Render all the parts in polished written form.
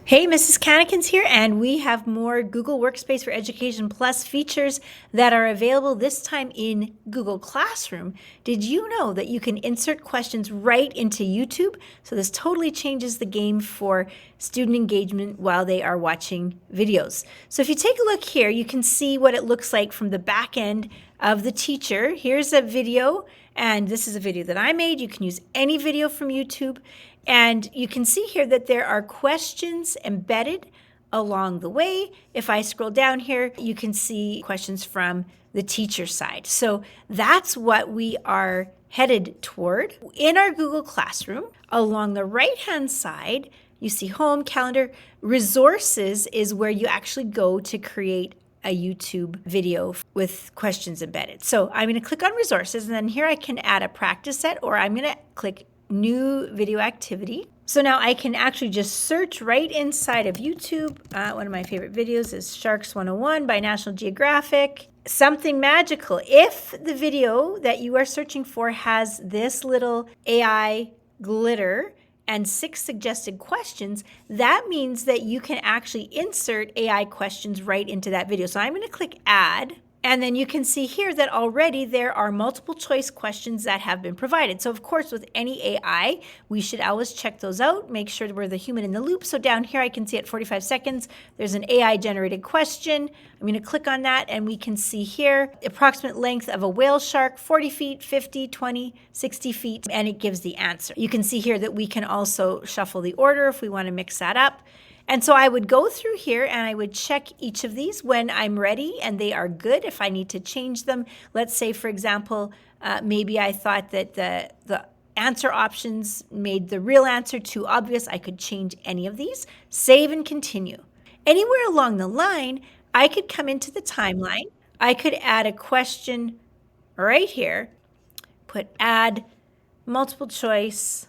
Hey, Mrs. Cannikins here, and we have more Google Workspace for Education Plus features that are available this time in Google Classroom. Did you know that you can insert questions right into YouTube? So this totally changes the game for student engagement while they are watching videos. So if you take a look here, you can see what it looks like from the back end of the teacher. Here's a video, and this is a video that I made. You can use any video from YouTube. And you can see here that there are questions embedded along the way. If I scroll down here, you can see questions from the teacher side. So that's what we are headed toward. In our Google Classroom, along the right-hand side, you see Home, Calendar. Resources is where you actually go to create a YouTube video with questions embedded. So I'm going to click on Resources, and then here I can add a practice set, or I'm going to click New Video Activity. So now I can actually just search right inside of YouTube. One of my favorite videos is Sharks 101 by National Geographic. Something magical. If the video that you are searching for has this little AI glitter and 6 suggested questions, that means that you can actually insert AI questions right into that video. So I'm going to click Add. And then you can see here that already there are multiple choice questions that have been provided. So of course, with any AI, we should always check those out, make sure that we're the human in the loop. So down here, I can see at 45 seconds, there's an AI generated question. I'm going to click on that, and we can see here, approximate length of a whale shark, 40 feet, 50, 20, 60 feet, and it gives the answer. You can see here that we can also shuffle the order if we want to mix that up. And so I would go through here and I would check each of these when I'm ready and they are good. If I need to change them, let's say, for example, maybe I thought that the answer options made the real answer too obvious. I could change any of these, save and continue. Anywhere along the line, I could come into the timeline. I could add a question right here, put add multiple choice,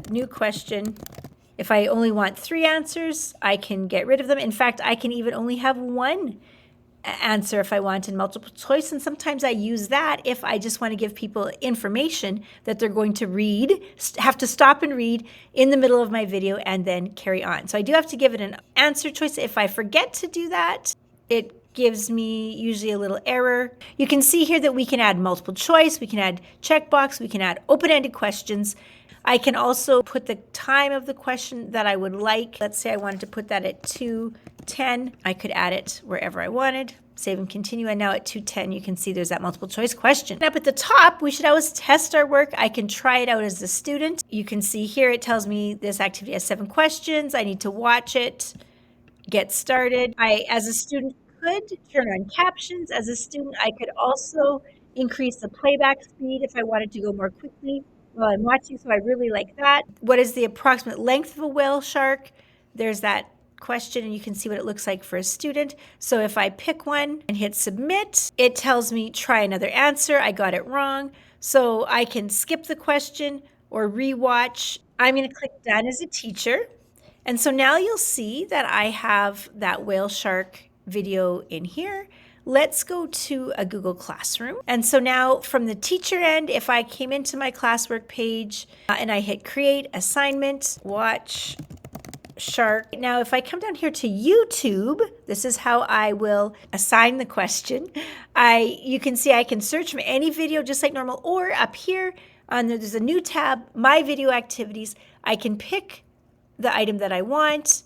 new question. If I only want 3 answers, I can get rid of them. In fact, I can even only have 1 answer if I want in multiple choice. And sometimes I use that if I just want to give people information that they're going to read, have to stop and read in the middle of my video and then carry on. So I do have to give it an answer choice. If I forget to do that, it gives me usually a little error. You can see here that we can add multiple choice, we can add checkbox, we can add open-ended questions. I can also put the time of the question that I would like. Let's say I wanted to put that at 2:10. I could add it wherever I wanted. Save and continue. And now at 2:10, you can see there's that multiple choice question. Up at the top, we should always test our work. I can try it out as a student. You can see here it tells me this activity has 7 questions. I need to watch it, get started. I, as a student, could turn on captions. As a student, I could also increase the playback speed if I wanted to go more quickly while I'm watching, so I really like that. What is the approximate length of a whale shark? There's that question, and you can see what it looks like for a student. So if I pick one and hit submit, it tells me try another answer. I got it wrong. So I can skip the question or rewatch. I'm going to click done as a teacher. And so now you'll see that I have that whale shark video in here. Let's go to a Google Classroom. And so now from the teacher end, if I came into my classwork page and I hit create assignment, watch shark. Now, if I come down here to YouTube, this is how I will assign the question. You can see I can search from any video just like normal, or up here there's a new tab, my video activities. I can pick the item that I want,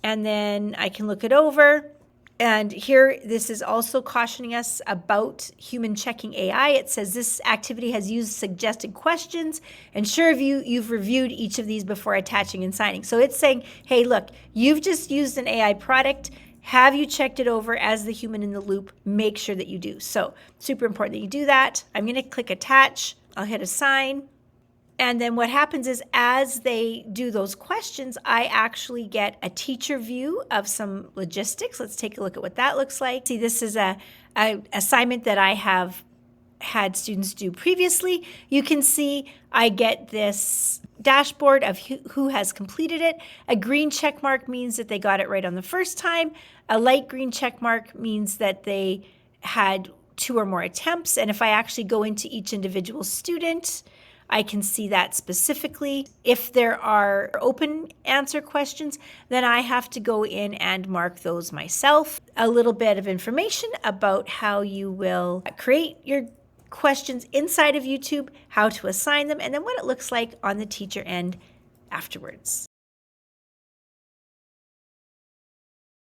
and then I can look it over. And here, this is also cautioning us about human checking AI. It says this activity has used suggested questions. Ensure you've reviewed each of these before attaching and signing. So it's saying, hey, look, you've just used an AI product. Have you checked it over as the human in the loop? Make sure that you do. So super important that you do that. I'm going to click attach. I'll hit assign. And then what happens is as they do those questions, I actually get a teacher view of some logistics. Let's take a look at what that looks like. See, this is a assignment that I have had students do previously. You can see I get this dashboard of who has completed it. A green check mark means that they got it right on the first time. A light green check mark means that they had 2 or more attempts. And if I actually go into each individual student, I can see that specifically. If there are open answer questions, then I have to go in and mark those myself. A little bit of information about how you will create your questions inside of YouTube, how to assign them, and then what it looks like on the teacher end afterwards.